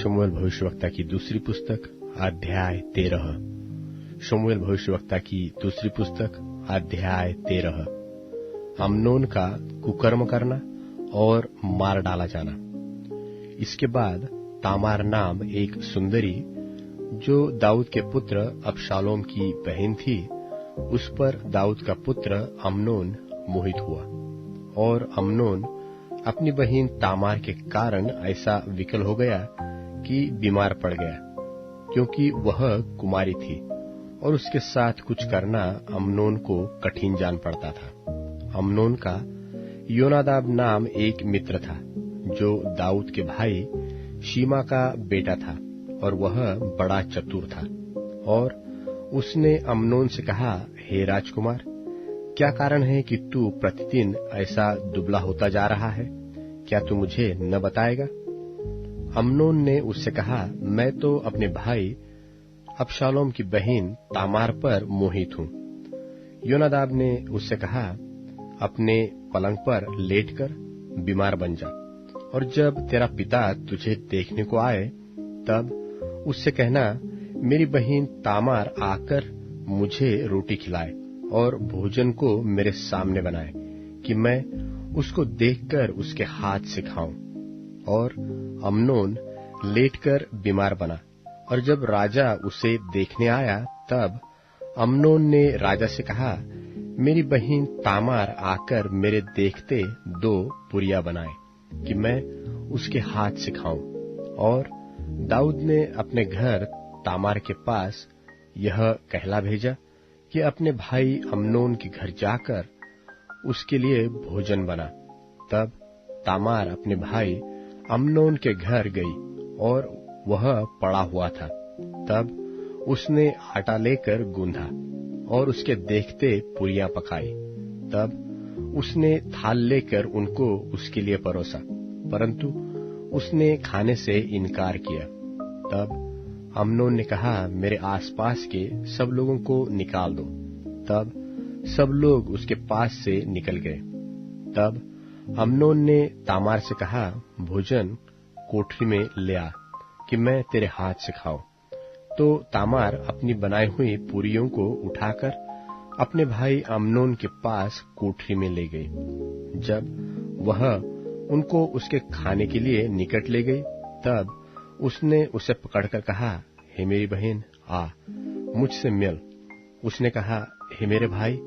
शमूएल भविष्यवक्ता की दूसरी पुस्तक अध्याय 13। शमूएल भविष्यवक्ता की दूसरी पुस्तक अध्याय 13। अम्नोन का कुकर्म करना और मार डाला जाना। इसके बाद तामार नाम एक सुंदरी जो दाऊद के पुत्र अबशालोम की बहन थी, उस पर दाऊद का पुत्र अम्नोन मोहित हुआ। और अम्नोन अपनी बहन तामार के कारण ऐसा विकल हो गया कि बीमार पड़ गया, क्योंकि वह कुमारी थी और उसके साथ कुछ करना अम्नोन को कठिन जान पड़ता था। अम्नोन का योनादाब नाम एक मित्र था, जो दाऊद के भाई शीमा का बेटा था, और वह बड़ा चतुर था। और उसने अम्नोन से कहा, हे राजकुमार, क्या कारण है कि तू प्रतिदिन ऐसा दुबला होता जा रहा है? क्या तू मुझे न बताएगा? अम्नोन ने उससे कहा, मैं तो अपने भाई अबशालोम की बहन तामार पर मोहित हूँ। योनादाब ने उससे कहा, अपने पलंग पर लेटकर बीमार बन जा, और जब तेरा पिता तुझे देखने को आए तब उससे कहना, मेरी बहन तामार आकर मुझे रोटी खिलाए और भोजन को मेरे सामने बनाए, कि मैं उसको देखकर उसके हाथ से खाऊं। और अम्नोन लेटकर बीमार बना, और जब राजा उसे देखने आया तब अम्नोन ने राजा से कहा, मेरी बहन तामार आकर मेरे देखते 2 पुरिया बनाए, कि मैं उसके हाथ से खाऊं। और दाऊद ने अपने घर तामार के पास यह कहला भेजा कि अपने भाई अम्नोन के घर जाकर उसके लिए भोजन बना। तब तामार अपने भाई अम्नोन के घर गई, और वह पड़ा हुआ था। तब उसने आटा लेकर गूंधा और उसके देखते पुरियां पकाई। तब उसने थाल लेकर उनको उसके लिए परोसा, परंतु उसने खाने से इनकार किया। तब अम्नोन ने कहा, मेरे आसपास के सब लोगों को निकाल दो। तब सब लोग उसके पास से निकल गए। तब अम्नोन ने तामार से कहा, भोजन कोठरी में ले आ, कि मैं तेरे हाथ से खाऊं। तो तामार अपनी बनाई हुई पूरियों को उठाकर अपने भाई अम्नोन के पास कोठरी में ले गई। जब वह उनको उसके खाने के लिए निकट ले गई, तब उसने उसे पकड़कर कहा, हे मेरी बहन, आ मुझसे मिल। उसने कहा, हे मेरे भाई,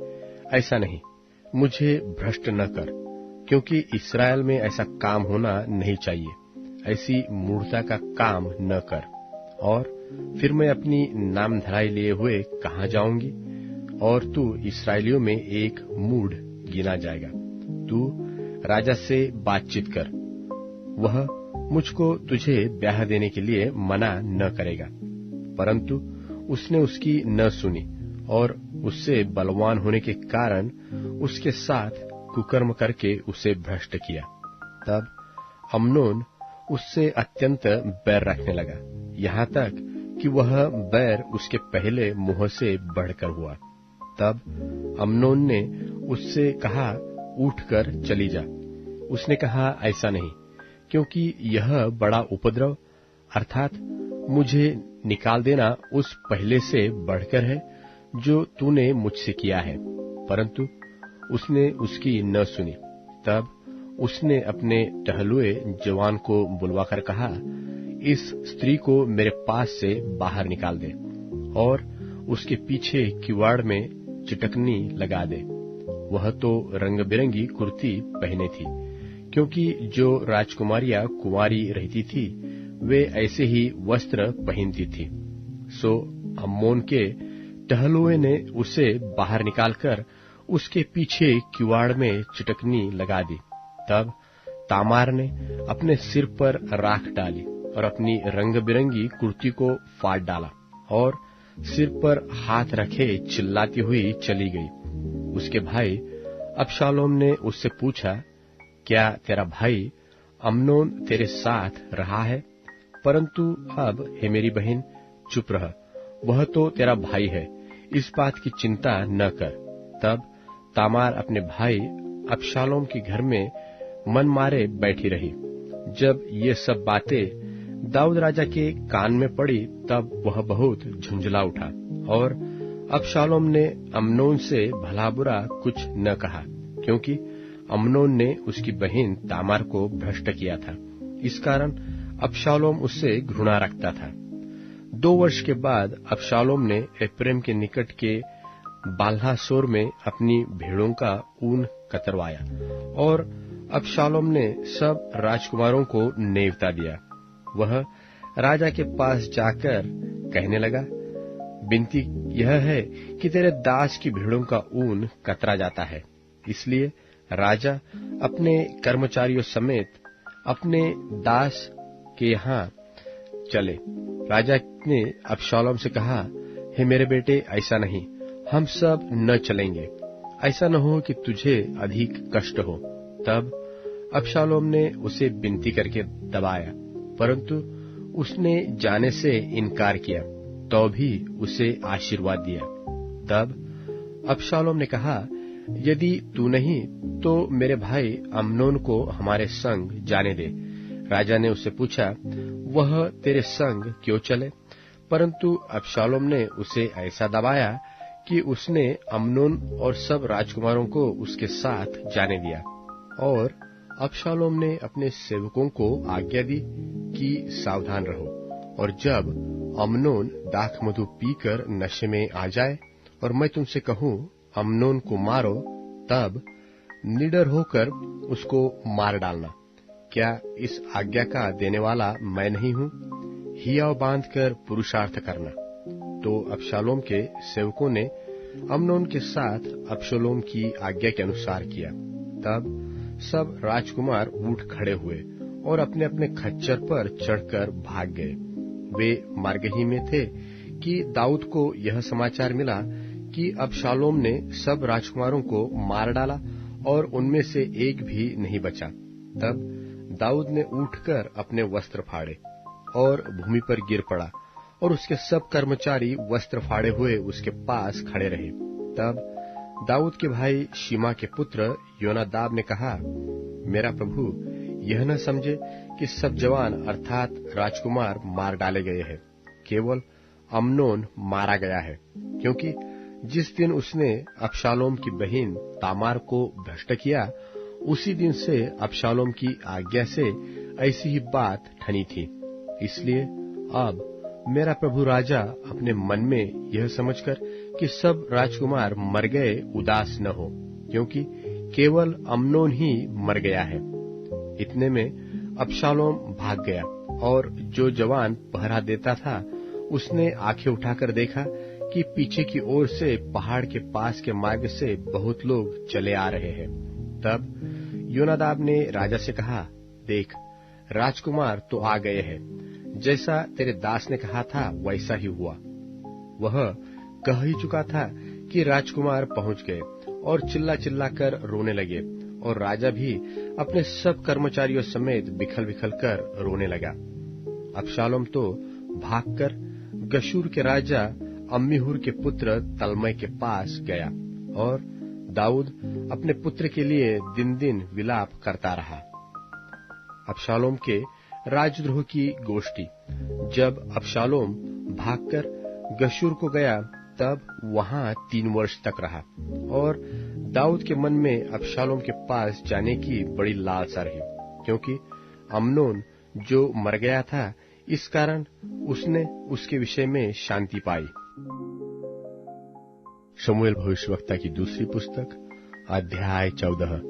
ऐसा नहीं, मुझे भ्रष्ट न कर, क्योंकि इस्राएल में ऐसा काम होना नहीं चाहिए। ऐसी मूढ़ता का काम न कर। और फिर मैं अपनी नाम धराई लिए हुए कहाँ जाऊंगी? और तू इस्राएलियों में एक मूढ़ गिना जाएगा। तू राजा से बातचीत कर, वह मुझको तुझे ब्याह देने के लिए मना न करेगा। परंतु उसने उसकी न सुनी, और उससे बलवान होने के कारण उसके साथ कुकर्म करके उसे भ्रष्ट किया। तब अम्नोन उससे अत्यंत बैर रखने लगा, यहाँ तक कि वह बैर उसके पहले मुंह से बढ़कर हुआ। तब अम्नोन ने उससे कहा, उठकर चली जा। उसने कहा, ऐसा नहीं, क्योंकि यह बड़ा उपद्रव अर्थात मुझे निकाल देना उस पहले से बढ़कर है जो तूने मुझसे किया है। परंतु उसने उसकी न सुनी। तब उसने अपने टहलुए जवान को बुलवाकर कहा, इस स्त्री को मेरे पास से बाहर निकाल दे, और उसके पीछे किवाड़ में चिटकनी लगा दे। वह तो रंग बिरंगी कुर्ती पहने थी, क्योंकि जो राजकुमारियां कुंवारी रहती थी वे ऐसे ही वस्त्र पहनती थी। सो अम्मोन के टहलुए ने उसे बाहर निकालकर उसके पीछे किवाड़ में चिटकनी लगा दी। तब तामार ने अपने सिर पर राख डाली और अपनी रंग बिरंगी कुर्ती को फाड़ डाला, और सिर पर हाथ रखे चिल्लाती हुई चली गई। उसके भाई अबशालोम ने उससे पूछा, क्या तेरा भाई अम्नोन तेरे साथ रहा है? परंतु अब हे मेरी बहन, चुप रह, वह तो तेरा भाई है, इस बात की चिंता न कर। तब तामार अपने भाई अबशालोम के घर में मन मारे बैठी रही। जब ये सब बातें दाऊद राजा के कान में पड़ी तब वह बहुत झुंझला उठा, और अबशालोम ने अम्नोन से भला बुरा कुछ न कहा, क्योंकि अम्नोन ने उसकी बहन तामार को भ्रष्ट किया था। इस कारण अबशालोम उससे घृणा रखता था। 2 वर्ष के बाद अबशालोम ने एप्रैम के निकट के बाल्हासोर में अपनी भेड़ों का ऊन कतरवाया, और अबशालोम ने सब राजकुमारों को नेवता दिया। वह राजा के पास जाकर कहने लगा, विनती यह है कि तेरे दास की भेड़ों का ऊन कतरा जाता है। इसलिए राजा अपने कर्मचारियों समेत अपने दास के यहाँ चले। राजा ने अबशालोम से कहा, हे मेरे बेटे, ऐसा नहीं, हम सब न चलेंगे, ऐसा न हो कि तुझे अधिक कष्ट हो। तब अबशालोम ने उसे विनती करके दबाया, परंतु उसने जाने से इनकार किया, तो भी उसे आशीर्वाद दिया। तब अबशालोम ने कहा, यदि तू नहीं तो मेरे भाई अम्नोन को हमारे संग जाने दे। राजा ने उससे पूछा, वह तेरे संग क्यों चले? परंतु अबशालोम ने उसे ऐसा दबाया कि उसने अम्नोन और सब राजकुमारों को उसके साथ जाने दिया। और अबशालोम ने अपने सेवकों को आज्ञा दी कि सावधान रहो, और जब अम्नोन दाखमधु पीकर नशे में आ जाए और मैं तुमसे कहूं अम्नोन को मारो, तब निडर होकर उसको मार डालना। क्या इस आज्ञा का देने वाला मैं नहीं हूं? हियाव बांधकर पुरुषार्थ करना। तो अबशालोम के सेवकों ने अम्नोन के साथ अबशालोम की आज्ञा के अनुसार किया। तब सब राजकुमार उठ खड़े हुए और अपने अपने खच्चर पर चढ़कर भाग गए। वे मार्ग ही में थे कि दाऊद को यह समाचार मिला कि अबशालोम ने सब राजकुमारों को मार डाला और उनमें से एक भी नहीं बचा। तब दाऊद ने उठकर अपने वस्त्र फाड़े और भूमि पर गिर पड़ा, और उसके सब कर्मचारी वस्त्र फाड़े हुए उसके पास खड़े रहे। तब दाऊद के भाई शिमा के पुत्र योनादाब ने कहा, मेरा प्रभु यह न समझे कि सब जवान अर्थात राजकुमार मार डाले गए हैं, केवल अम्नोन मारा गया है, क्योंकि जिस दिन उसने अबशालोम की बहन तामार को भ्रष्ट किया, उसी दिन से अबशालोम की आज्ञा से ऐसी ही बात ठनी थी। इसलिए अब मेरा प्रभु राजा अपने मन में यह समझकर कि सब राजकुमार मर गए उदास न हो, क्योंकि केवल अम्नोन ही मर गया है। इतने में अबशालोम भाग गया, और जो जवान पहरा देता था उसने आंखें उठाकर देखा कि पीछे की ओर से पहाड़ के पास के मार्ग से बहुत लोग चले आ रहे हैं। तब योनादाब ने राजा से कहा, देख, राजकुमार तो आ गए हैं, जैसा तेरे दास ने कहा था वैसा ही हुआ। वह कह ही चुका था कि राजकुमार पहुंच गए, और चिल्ला चिल्ला कर रोने लगे, और राजा भी अपने सब कर्मचारियों समेत बिखल बिखल कर रोने लगा। अबशालोम तो भागकर गशूर के राजा अम्मीहूर के पुत्र तल्मै के पास गया, और दाऊद अपने पुत्र के लिए दिन दिन विलाप करता रहा। अबशालोम के राजद्रोह की गोष्ठी। जब अबशालोम भागकर गशूर को गया, तब वहां 3 वर्ष तक रहा, और दाऊद के मन में अबशालोम के पास जाने की बड़ी लालसा रही, क्योंकि अम्नोन जो मर गया था, इस कारण उसने उसके विषय में शांति पाई। शमूएल भविष्यवक्ता की दूसरी पुस्तक अध्याय 14।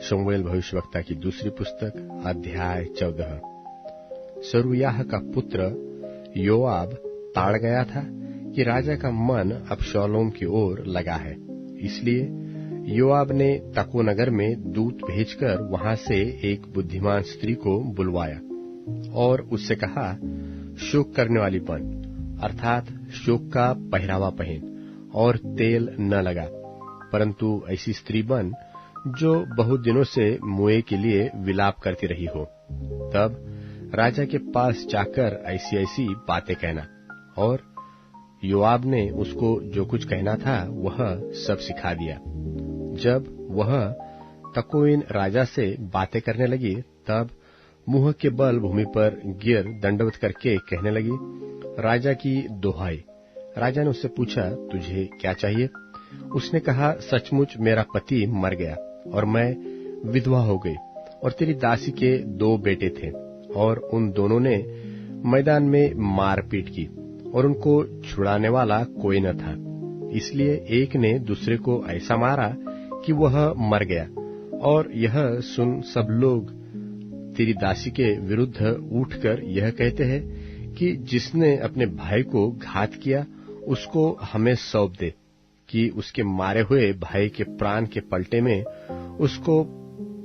शमूएल भविष्यवक्ता की दूसरी पुस्तक अध्याय 14। सरूयाह का पुत्र योआब ताड़ गया था कि राजा का मन अबशालोम की ओर लगा है। इसलिए योआब ने तको नगर में दूत भेजकर वहां से एक बुद्धिमान स्त्री को बुलवाया और उससे कहा, शोक करने वाली बन, अर्थात शोक का पहरावा पहन और तेल न लगा, परंतु ऐसी स्त्री बन जो बहुत दिनों से मुए के लिए विलाप करती रही हो। तब राजा के पास जाकर ऐसी ऐसी बातें कहना। और योआब ने उसको जो कुछ कहना था वह सब सिखा दिया। जब वह तकोइन राजा से बातें करने लगी, तब मुंह के बल भूमि पर गिर दंडवत करके कहने लगी, राजा की दोहाई। राजा ने उससे पूछा, तुझे क्या चाहिए? उसने कहा, सचमुच मेरा पति मर गया और मैं विधवा हो गई, और तेरी दासी के 2 बेटे थे, और उन दोनों ने मैदान में मारपीट की, और उनको छुड़ाने वाला कोई न था। इसलिए एक ने दूसरे को ऐसा मारा कि वह मर गया। और यह सुन सब लोग तेरी दासी के विरुद्ध उठकर यह कहते हैं कि जिसने अपने भाई को घात किया उसको हमें सौंप दे, कि उसके मारे हुए भाई के प्राण के पलटे में उसको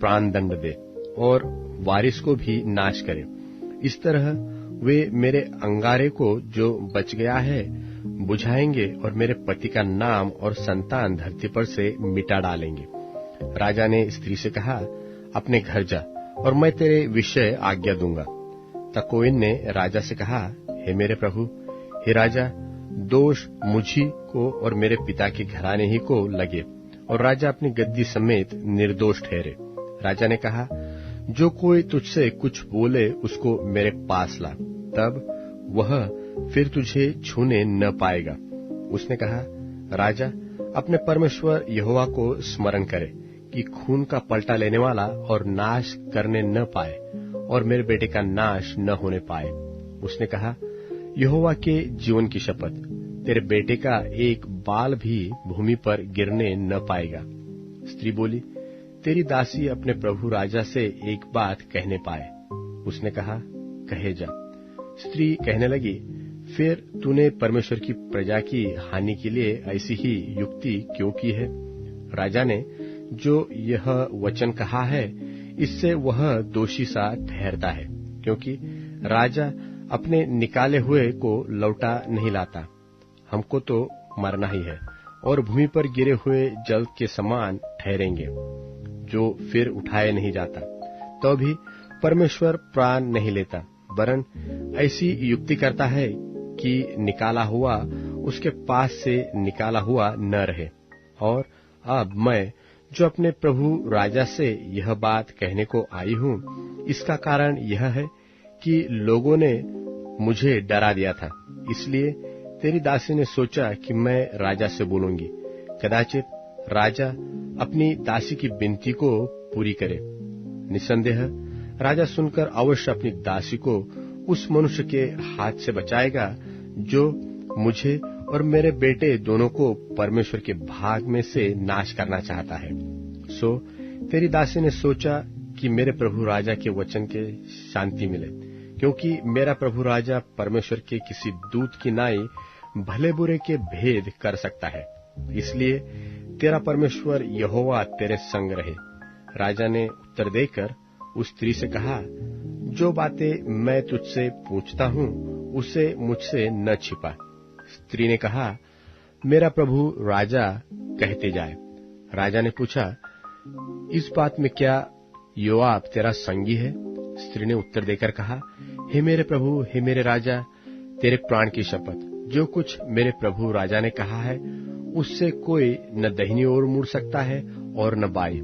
प्राण दंड दे और वारिस को भी नाश करे। इस तरह वे मेरे अंगारे को जो बच गया है बुझाएंगे और मेरे पति का नाम और संतान धरती पर से मिटा डालेंगे। राजा ने स्त्री से कहा, अपने घर जा और मैं तेरे विषय आज्ञा दूंगा। तकोइन ने राजा से कहा, हे मेरे प्रभु, हे राजा, दोष मुझी को और मेरे पिता के घराने ही को लगे, और राजा अपनी गद्दी समेत निर्दोष ठहरे। राजा ने कहा, जो कोई तुझसे कुछ बोले उसको मेरे पास ला, तब वह फिर तुझे छूने न पाएगा। उसने कहा, राजा अपने परमेश्वर यहोवा को स्मरण करे कि खून का पलटा लेने वाला और नाश करने न पाए, और मेरे बेटे का नाश न होने पाए। उसने कहा, यहोवा के जीवन की शपथ, तेरे बेटे का एक बाल भी भूमि पर गिरने न पाएगा। स्त्री बोली, तेरी दासी अपने प्रभु राजा से एक बात कहने पाए। उसने कहा, कहे जा। स्त्री कहने लगी, फिर तूने परमेश्वर की प्रजा की हानि के लिए ऐसी ही युक्ति क्यों की है? राजा ने जो यह वचन कहा है, इससे वह दोषी सा ठहरता है, क्योंकि राजा अपने निकाले हुए को लौटा नहीं लाता। हमको तो मरना ही है, और भूमि पर गिरे हुए जल के समान ठहरेंगे, जो फिर उठाए नहीं जाता। तो भी परमेश्वर प्राण नहीं लेता, वरन ऐसी युक्ति करता है कि निकाला हुआ उसके पास से निकाला हुआ न रहे। और अब मैं जो अपने प्रभु राजा से यह बात कहने को आई हूँ, इसका कारण यह है कि लोगों ने मुझे डरा दिया था। इसलिए तेरी दासी ने सोचा कि मैं राजा से बोलूंगी, कदाचित राजा अपनी दासी की विनती को पूरी करे। निसंदेह राजा सुनकर अवश्य अपनी दासी को उस मनुष्य के हाथ से बचाएगा जो मुझे और मेरे बेटे दोनों को परमेश्वर के भाग में से नाश करना चाहता है। सो तेरी दासी ने सोचा कि मेरे प्रभु राजा के वचन के शांति मिले, क्योंकि मेरा प्रभु राजा परमेश्वर के किसी दूत की नाई भले बुरे के भेद कर सकता है। इसलिए तेरा परमेश्वर यहोवा तेरे संग रहे। राजा ने उत्तर देकर उस स्त्री से कहा, जो बातें मैं तुझसे पूछता हूँ उसे मुझसे न छिपा। स्त्री ने कहा, मेरा प्रभु राजा कहते जाए। राजा ने पूछा, इस बात में क्या योआब तेरा संगी है? स्त्री ने उत्तर देकर कहा, हे मेरे प्रभु, हे मेरे राजा, तेरे प्राण की शपथ, जो कुछ मेरे प्रभु राजा ने कहा है उससे कोई न दाहिनी ओर मुड़ सकता है और न बाई।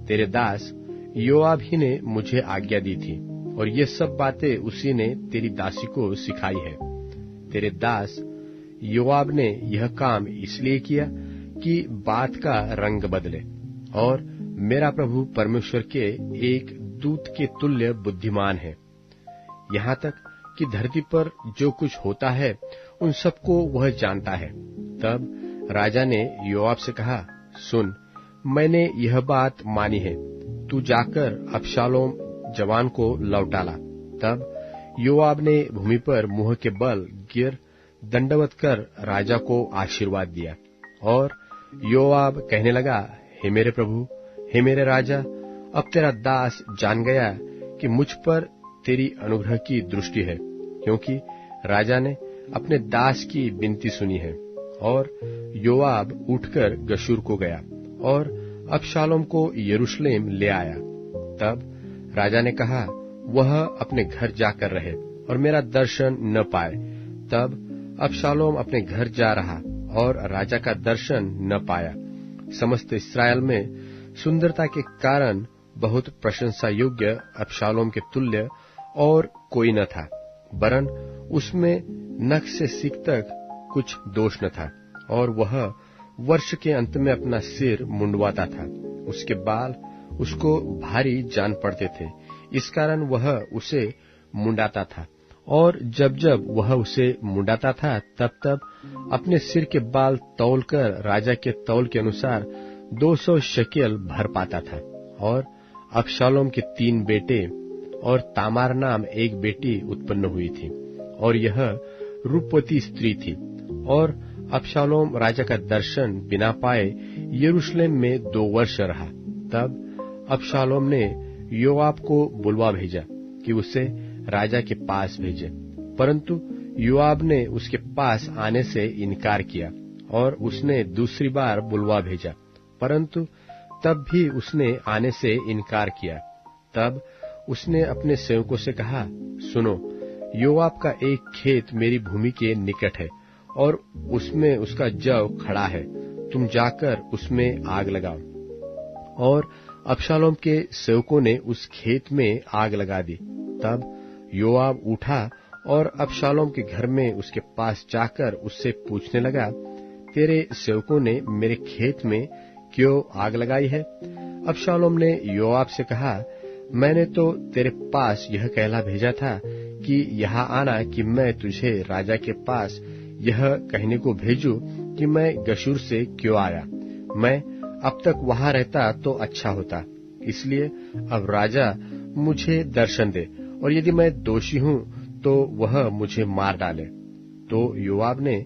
तेरे दास योआब ही ने मुझे आज्ञा दी थी, और ये सब बातें उसी ने तेरी दासी को सिखाई है। तेरे दास योआब ने यह काम इसलिए किया कि बात का रंग बदले, और मेरा प्रभु परमेश्वर के एक दूत के तुल्य बुद्धिमान है। यहाँ तक कि धरती पर जो कुछ होता है उन सबको वह जानता है। तब राजा ने योआब से कहा, सुन, मैंने यह बात मानी है, तू जाकर अबशालोम जवान को लौटा ला। तब योआब ने भूमि पर मुंह के बल गिर दंडवत कर राजा को आशीर्वाद दिया। और योआब कहने लगा, हे मेरे प्रभु, हे मेरे राजा, अब तेरा दास जान गया कि मुझ पर तेरी अनुग्रह की दृष्टि है, क्योंकि राजा ने अपने दास की विनती सुनी है। और योआब उठकर गशूर को गया और अबशालोम को यरूशलेम ले आया। तब राजा ने कहा, वह अपने घर जाकर रहे और मेरा दर्शन न पाए। तब अबशालोम अपने घर जा रहा और राजा का दर्शन न पाया। समस्त इस्राएल में सुंदरता के कारण बहुत प्रशंसा योग्य अबशालोम के तुल्य और कोई न था, वरन उसमें नख से सींग तक कुछ दोष न था, और वह वर्ष के अंत में अपना सिर मुंडवाता था। उसके बाल उसको भारी जान पड़ते थे, इस कारण वह उसे मुंडाता था, और जब जब वह उसे मुंडाता था तब तब अपने सिर के बाल तौलकर राजा के तौल के अनुसार 200 शकेल भर पाता था। और अबशालोम के 3 बेटे और तामार नाम एक बेटी उत्पन्न हुई थी, और यह रूपवती स्त्री थी। और अबशालोम राजा का दर्शन बिना पाए यरूशलेम में 2 वर्ष रहा। तब अबशालोम ने योआब को बुलवा भेजा कि उसे राजा के पास भेजे, परंतु योआब ने उसके पास आने से इनकार किया, और उसने दूसरी बार बुलवा भेजा, परंतु तब भी उसने आने से इनकार किया। तब उसने अपने सेवकों से कहा, सुनो, योआब का एक खेत मेरी भूमि के निकट है, और उसमें उसका जौ खड़ा है, तुम जाकर उसमें आग लगाओ। और अबशालोम के सेवकों ने उस खेत में आग लगा दी। तब योआब उठा और अबशालोम के घर में उसके पास जाकर उससे पूछने लगा, तेरे सेवकों ने मेरे खेत में क्यों आग लगाई है? अबशालोम ने योआब से कहा, मैंने तो तेरे पास यह कहला भेजा था कि यहाँ आना कि मैं तुझे राजा के पास यह कहने को भेजूं कि मैं गशूर से क्यों आया। मैं अब तक वहां रहता तो अच्छा होता, इसलिए अब राजा मुझे दर्शन दे, और यदि मैं दोषी हूं तो वह मुझे मार डाले। तो योआब ने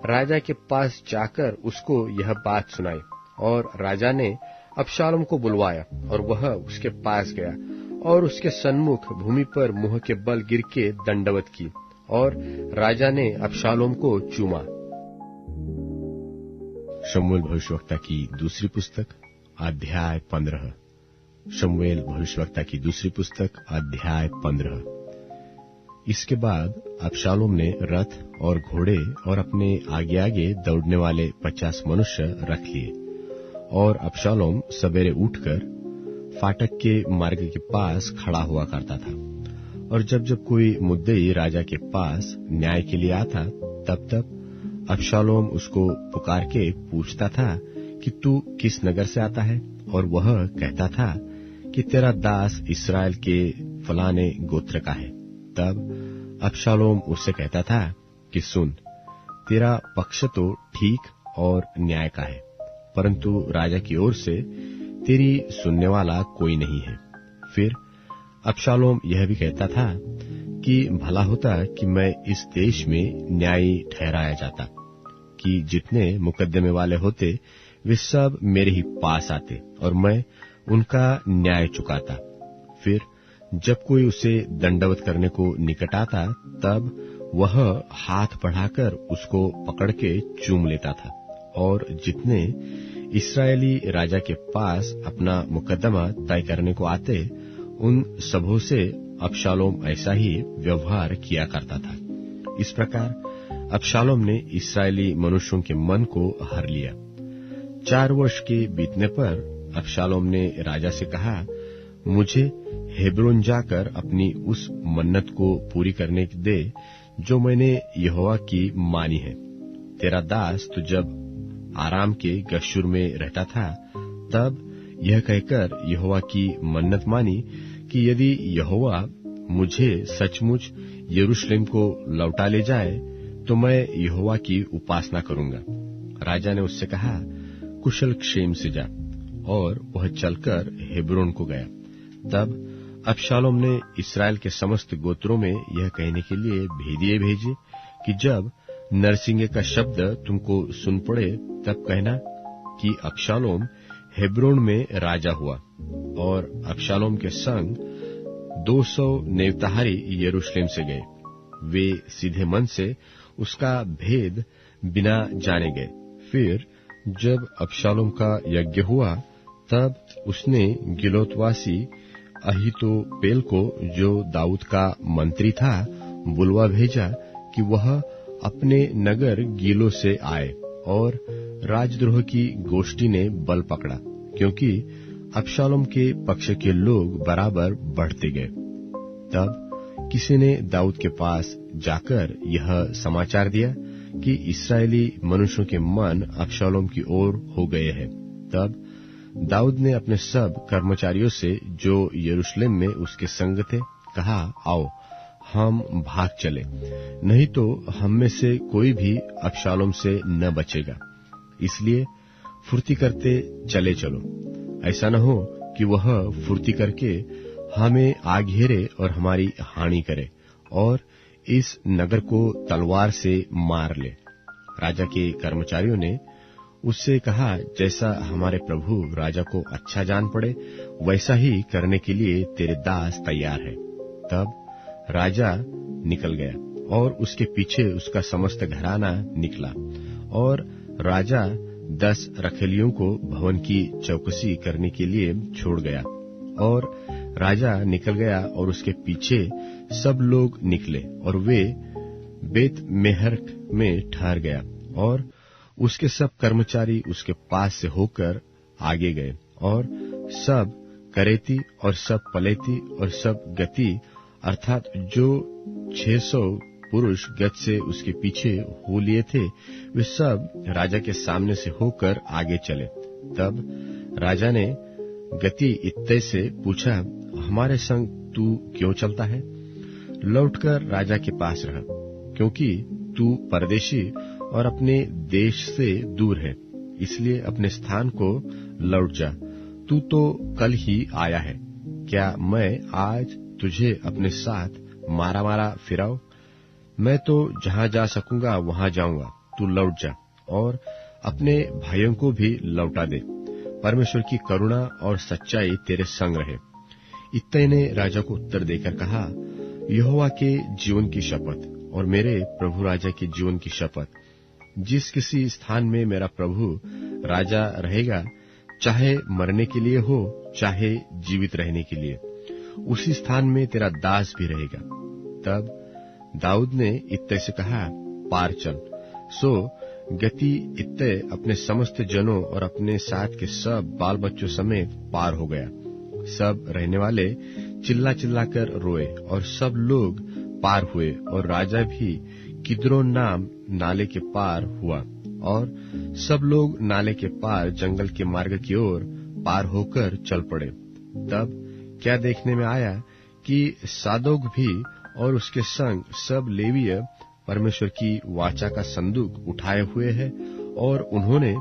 राजा के पास जाकर उसको यह बात सुनाई, और राजा ने अबशालोम को बुलवाया, और वह उसके पास गया और उसके सन्मुख भूमि पर मुंह के बल गिर के दंडवत की, और राजा ने अबशालोम को चूमा। शमूएल भविष्यवक्ता की दूसरी पुस्तक अध्याय 15। शमूएल भविष्यवक्ता की दूसरी पुस्तक अध्याय 15। इसके बाद अबशालोम ने रथ और घोड़े और अपने आगे आगे दौड़ने वाले 50 मनुष्य रख लिए, और अबशालोम सवेरे उठकर फाटक के मार्ग के पास खड़ा हुआ करता था। और जब जब कोई मुद्दई राजा के पास न्याय के लिए आता, तब तब अबशालोम उसको पुकार के पूछता था कि तू किस नगर से आता है? और वह कहता था कि तेरा दास इस्राएल के फलाने गोत्र का है। तब अबशालोम उससे कहता था कि सुन, तेरा पक्ष तो ठीक और न्याय का है, परंतु राजा की ओर से तेरी सुनने वाला कोई नहीं है। फिर अबशालोम यह भी कहता था कि भला होता कि मैं इस देश में न्यायी ठहराया जाता, कि जितने मुकदमे वाले होते वे सब मेरे ही पास आते और मैं उनका न्याय चुकाता। फिर जब कोई उसे दंडवत करने को निकट आता, तब वह हाथ बढ़ाकर उसको पकड़ के चूम लेता था, और जितने इस्राएली राजा के पास अपना मुकदमा तय करने को आते, उन सबों से अबशालोम ऐसा ही व्यवहार किया करता था। इस प्रकार अबशालोम ने इस्राएली मनुष्यों के मन को हर लिया। 4 वर्ष के बीतने पर अबशालोम ने राजा से कहा, मुझे हेब्रोन जाकर अपनी उस मन्नत को पूरी करने दे जो मैंने यहोवा की मानी है। तेरा दास तो जब आराम के गशूर में रहता था, तब यह कहकर यहोवा की मन्नत मानी कि यदि यहोवा मुझे सचमुच यरूशलेम को लौटा ले जाए तो मैं यहोवा की उपासना करूंगा। राजा ने उससे कहा, कुशल क्षेम से जा, और वह चलकर हेब्रोन को गया। तब अबशालोम ने इस्राएल के समस्त गोत्रों में यह कहने के लिए भेदिए भेजे कि जब नरसिंगे का शब्द तुमको सुन पड़े, तब कहना कि अबशालोम हेब्रोन में राजा हुआ। और अबशालोम के संग 200 नेवताहारी यरूशलेम से गए। वे सीधे मन से उसका भेद बिना जाने गए। फिर जब अबशालोम का यज्ञ हुआ, तब उसने गिलोतवासी अहीतोपेल को, जो दाऊद का मंत्री था, बुलवा भेजा कि वह अपने नगर गीलो से आए। और राजद्रोह की गोष्ठी ने बल पकड़ा, क्योंकि अबशालोम के पक्ष के लोग बराबर बढ़ते गए। तब किसी ने दाऊद के पास जाकर यह समाचार दिया कि इस्राएली मनुष्यों के मन अबशालोम की ओर हो गए हैं। तब दाऊद ने अपने सब कर्मचारियों से जो यरूशलेम में उसके संग थे कहा, आओ हम भाग चले, नहीं तो हम में से कोई भी अबशालोम से न बचेगा। इसलिए फुर्ती करते चले चलो, ऐसा न हो कि वह फुर्ती करके हमें आ घेरे और हमारी हानि करे और इस नगर को तलवार से मार ले। राजा के कर्मचारियों ने उससे कहा, जैसा हमारे प्रभु राजा को अच्छा जान पड़े वैसा ही करने के लिए तेरे दास तैयार है। तब राजा निकल गया और उसके पीछे उसका समस्त घराना निकला, और राजा 10 रखेलियों को भवन की चौकसी करने के लिए छोड़ गया। और राजा निकल गया और उसके पीछे सब लोग निकले, और वे बेत मेहरक में ठहर गया, और उसके सब कर्मचारी उसके पास से होकर आगे गए, और सब करेती और सब पलेती और सब गति अर्थात जो 600 पुरुष गत से उसके पीछे हो लिए थे, वे सब राजा के सामने से होकर आगे चले। तब राजा ने गति इत्ते से पूछा, हमारे संग तू क्यों चलता है? लौटकर राजा के पास रह, क्योंकि तू परदेशी और अपने देश से दूर है, इसलिए अपने स्थान को लौट जा। तू तो कल ही आया है, क्या मैं आज तुझे अपने साथ मारा मारा फिराऊं? मैं तो जहां जा सकूंगा वहां जाऊंगा, तू लौट जा और अपने भाइयों को भी लौटा दे। परमेश्वर की करुणा और सच्चाई तेरे संग रहे। इत्ते ने राजा को उत्तर देकर कहा, यहोवा के जीवन की शपथ और मेरे प्रभु राजा के जीवन की शपथ, जिस किसी स्थान में मेरा प्रभु राजा रहेगा, चाहे मरने के लिए हो चाहे जीवित रहने के लिए, उसी स्थान में तेरा दास भी रहेगा। तब दाऊद ने इत्ते से कहा, पार चल। सो गति इत्ते अपने समस्त जनों और अपने साथ के सब बाल बच्चों समेत पार हो गया। सब रहने वाले चिल्ला चिल्लाकर रोए, और सब लोग पार हुए, और राजा भी किद्रोन नाम नाले के पार हुआ, और सब लोग नाले के पार जंगल के मार्ग की ओर पार होकर चल पड़े। तब क्या देखने में आया कि सादोक भी और उसके संग सब लेवीय परमेश्वर की वाचा का संदूक उठाए हुए हैं, और उन्होंने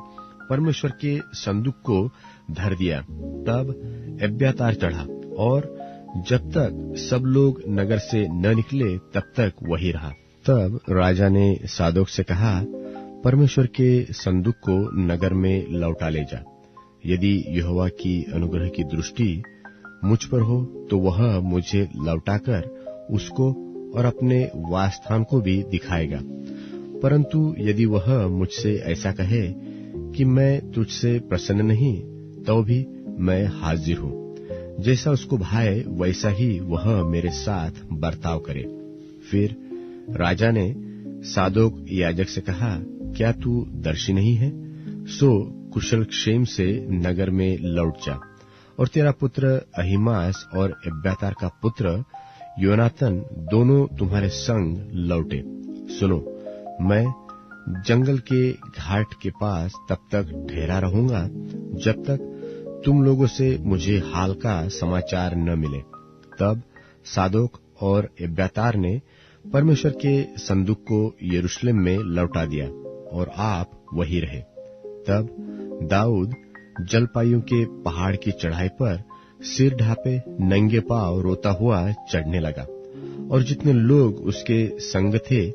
परमेश्वर के संदूक को धर दिया। तब एब्यातार चढ़ा, और जब तक सब लोग नगर से न निकले तब तक वही रहा। तब राजा ने सादोक से कहा, परमेश्वर के संदूक को नगर में लौटा ले जा। यदि यहोवा की अनुग्रह की दृष्टि मुझ पर हो तो वह मुझे लौटाकर उसको और अपने वासस्थान को भी दिखाएगा। परंतु यदि वह मुझसे ऐसा कहे कि मैं तुझसे प्रसन्न नहीं, तो भी मैं हाजिर हूँ। जैसा उसको भाए वैसा ही वह मेरे साथ बर्ताव करे। फिर राजा ने सादोक याजक से कहा, क्या तू दर्शी नहीं है? सो कुशल क्षेम से नगर में लौट जा, और तेरा पुत्र अहीमास और एब्यातार का पुत्र योनातन दोनों तुम्हारे संग लौटे। सुनो, मैं जंगल के घाट के पास तब तक ठहरा रहूंगा जब तक तुम लोगों से मुझे हाल का समाचार न मिले। तब सादोक और एब्यातार ने परमेश्वर के संदूक को यरूशलेम में लौटा दिया, और आप वही रहे। तब दाऊद जलपाइयों के पहाड़ की चढ़ाई पर सिर ढापे नंगे पांव रोता हुआ चढ़ने लगा, और जितने लोग उसके संग थे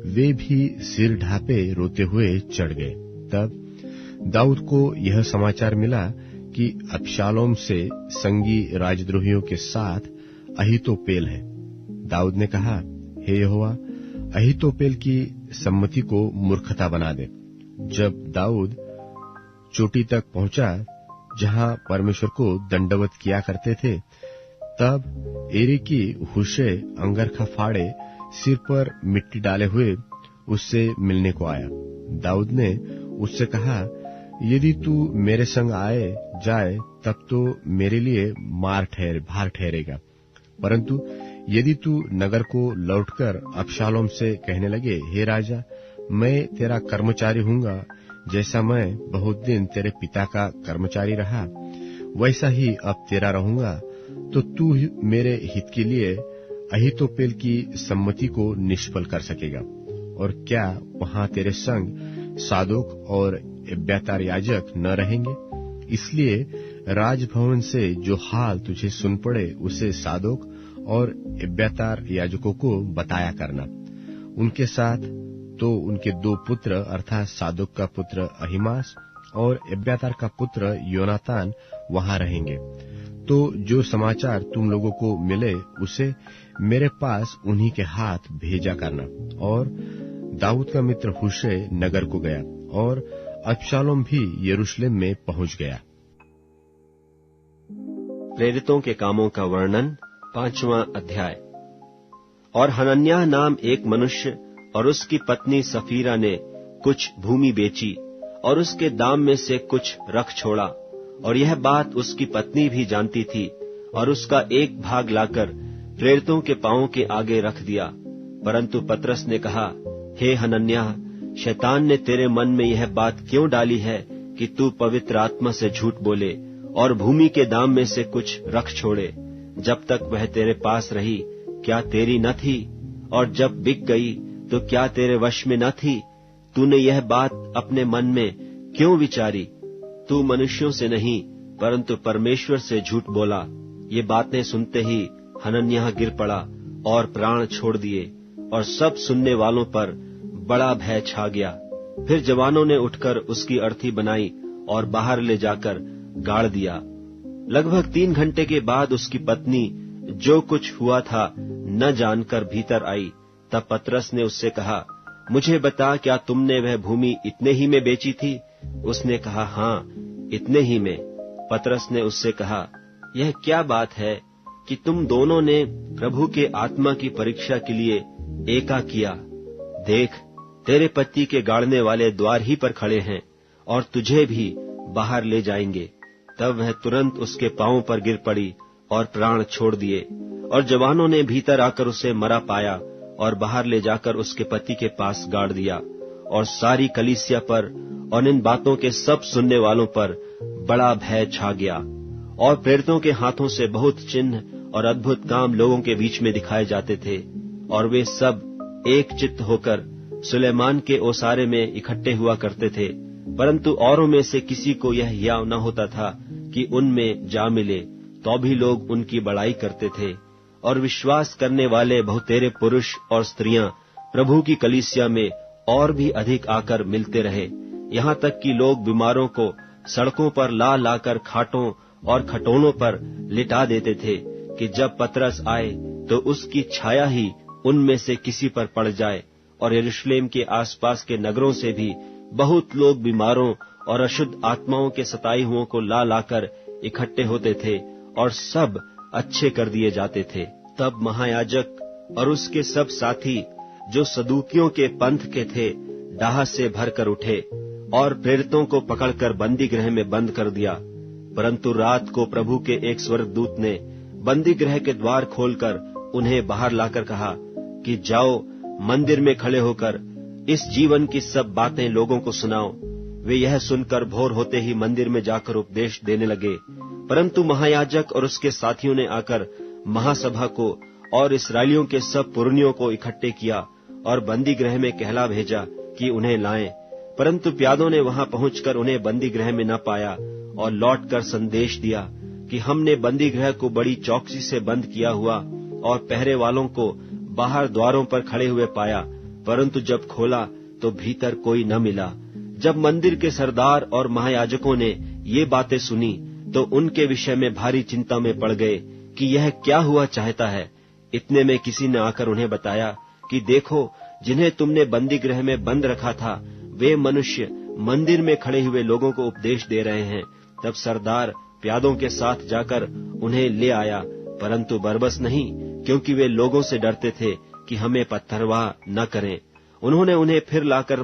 वे भी सिर ढापे रोते हुए चढ़ गए। तब दाऊद को यह समाचार मिला कि अबशालोम से संगी राजद्रोहियों के साथ अहीतोपेल है। दाऊद ने कहा, हे यहोवा, अहीतोपेल की सम्मति को मूर्खता बना दे। जब दाऊद चोटी तक पहुंचा जहां परमेश्वर को दंडवत किया करते थे, तब एरी की हुशे अंगरखा फाड़े सिर पर मिट्टी डाले हुए उससे मिलने को आया। दाऊद ने उससे कहा, यदि तू मेरे संग आए जाए तब तो मेरे लिए भार ठहरेगा, परंतु यदि तू नगर को लौटकर अबशालोम से कहने लगे, हे राजा, मैं तेरा कर्मचारी हूँगा, जैसा मैं बहुत दिन तेरे पिता का कर्मचारी रहा, वैसा ही अब तेरा रहूंगा, तो तू मेरे हित के लिए अहीतोपेल की सम्मति को निष्फल कर सकेगा। और क्या वहां तेरे संग सादोक और एब्यातार याजक न रहेंगे? इसलिए राजभवन से जो हाल तुझे सुन पड़े, उसे सादोक और एब्यातार याजकों को बताया करना। उनके साथ तो उनके 2 पुत्र अर्थात सादोक का पुत्र अहीमास और एब्यातार का पुत्र योनातान वहां रहेंगे। तो जो समाचार तुम लोगों को मिले, उसे मेरे पास उन्हीं के हाथ भेजा करना। और दाऊद का मित्र हुशै नगर को गया और अबशालोम भी यरूशलेम में पहुंच गया। प्रेरितों के कामों का वर्णन, 5वां अध्याय। और हनन्याह नाम एक मनुष्य और उसकी पत्नी सफीरा ने कुछ भूमि बेची और उसके दाम में से कुछ रख छोड़ा, और यह बात उसकी पत्नी भी जानती थी, और उसका एक भाग लाकर प्रेरितों के पांवों के आगे रख दिया। परंतु पतरस ने कहा, हे हनन्याह, शैतान ने तेरे मन में यह बात क्यों डाली है कि तू पवित्र आत्मा से झूठ बोले और भूमि के दाम में से कुछ रख छोड़े? जब तक वह तेरे पास रही, क्या तेरी न थी? और जब बिक गई, तो क्या तेरे वश में न थी? तूने यह बात अपने मन में क्यों विचारी? तू मनुष्यों से नहीं, परंतु परमेश्वर से झूठ बोला। ये बातें सुनते ही हनन्याह गिर पड़ा और प्राण छोड़ दिए, और सब सुनने वालों पर बड़ा भय छा गया। फिर जवानों ने उठकर उसकी अर्थी बनाई और बाहर ले जाकर गाड़ दिया। लगभग 3 घंटे के बाद उसकी पत्नी जो कुछ हुआ था न जानकर भीतर आई। तब पतरस ने उससे कहा, मुझे बता, क्या तुमने वह भूमि इतने ही में बेची थी? उसने कहा, हाँ, इतने ही में। पतरस ने उससे कहा, यह क्या बात है कि तुम दोनों ने प्रभु के आत्मा की परीक्षा के लिए एका किया? देख, तेरे पति के गाड़ने वाले द्वार ही पर खड़े हैं और तुझे भी बाहर ले जाएंगे। तब वह तुरंत उसके पांवों पर गिर पड़ी और प्राण छोड़ दिए। और जवानों ने भीतर आकर उसे मरा पाया और बाहर ले जाकर उसके पति के पास गाड़ दिया। और सारी कलीसिया पर और इन बातों के सब सुनने वालों पर बड़ा भय छा गया। और प्रेरितों के हाथों से बहुत चिन्ह और अद्भुत काम लोगों के बीच में दिखाए जाते थे, और वे सब एक चित्त होकर सुलेमान के ओसारे में इकट्ठे हुआ करते थे। परंतु औरों में से किसी को यह हियाव न होता था कि उनमें जा मिले, तो भी लोग उनकी बड़ाई करते थे। और विश्वास करने वाले बहुतेरे पुरुष और स्त्रियां प्रभु की कलीसिया में और भी अधिक आकर मिलते रहे, यहाँ तक कि लोग बीमारों को सड़कों पर ला लाकर खाटों और खटोलों पर लिटा देते थे कि जब पतरस आए तो उसकी छाया ही उनमें से किसी पर पड़ जाए। और यरूशलेम के आसपास के नगरों से भी बहुत लोग बीमारों और अशुद्ध आत्माओं के सताए हुओं को ला लाकर इकट्ठे होते थे, और सब अच्छे कर दिए जाते थे। तब महायाजक और उसके सब साथी जो सदूकियों के पंथ के थे, डाह से भरकर उठे और प्रेरितों को पकड़कर बंदी गृह में बंद कर दिया। परंतु रात को प्रभु के एक स्वर्गदूत ने बंदी गृह के द्वार खोलकर उन्हें बाहर लाकर कहा कि जाओ, मंदिर में खड़े होकर इस जीवन की सब बातें लोगों को सुनाओ। वे यह सुनकर भोर होते ही मंदिर में जाकर उपदेश देने लगे। परंतु महायाजक और उसके साथियों ने आकर महासभा को और इस्राएलियों के सब पुरनियों को इकट्ठे किया और बंदी गृह में कहला भेजा कि उन्हें लाएं। परंतु प्यादों ने वहां पहुंचकर उन्हें बंदी गृह में न पाया, और लौटकर संदेश दिया कि हमने बंदी गृह को बड़ी चौकसी से बंद किया हुआ और पहरे वालों को बाहर द्वारों पर खड़े हुए पाया, परंतु जब खोला तो भीतर कोई न मिला। जब मंदिर के सरदार और महायाजकों ने ये बातें सुनी तो उनके विषय में भारी चिंता में पड़ गए कि यह क्या हुआ चाहता है। इतने में किसी ने आकर उन्हें बताया कि देखो, जिन्हें तुमने बंदी गृह में बंद रखा था, वे मनुष्य मंदिर में खड़े हुए लोगों को उपदेश दे रहे हैं। तब सरदार प्यादों के साथ जाकर उन्हें ले आया, परंतु बरबस नहीं, क्योंकि वे लोगों से डरते थे कि हमें पत्थरवाह न करें। उन्होंने उन्हें फिर लाकर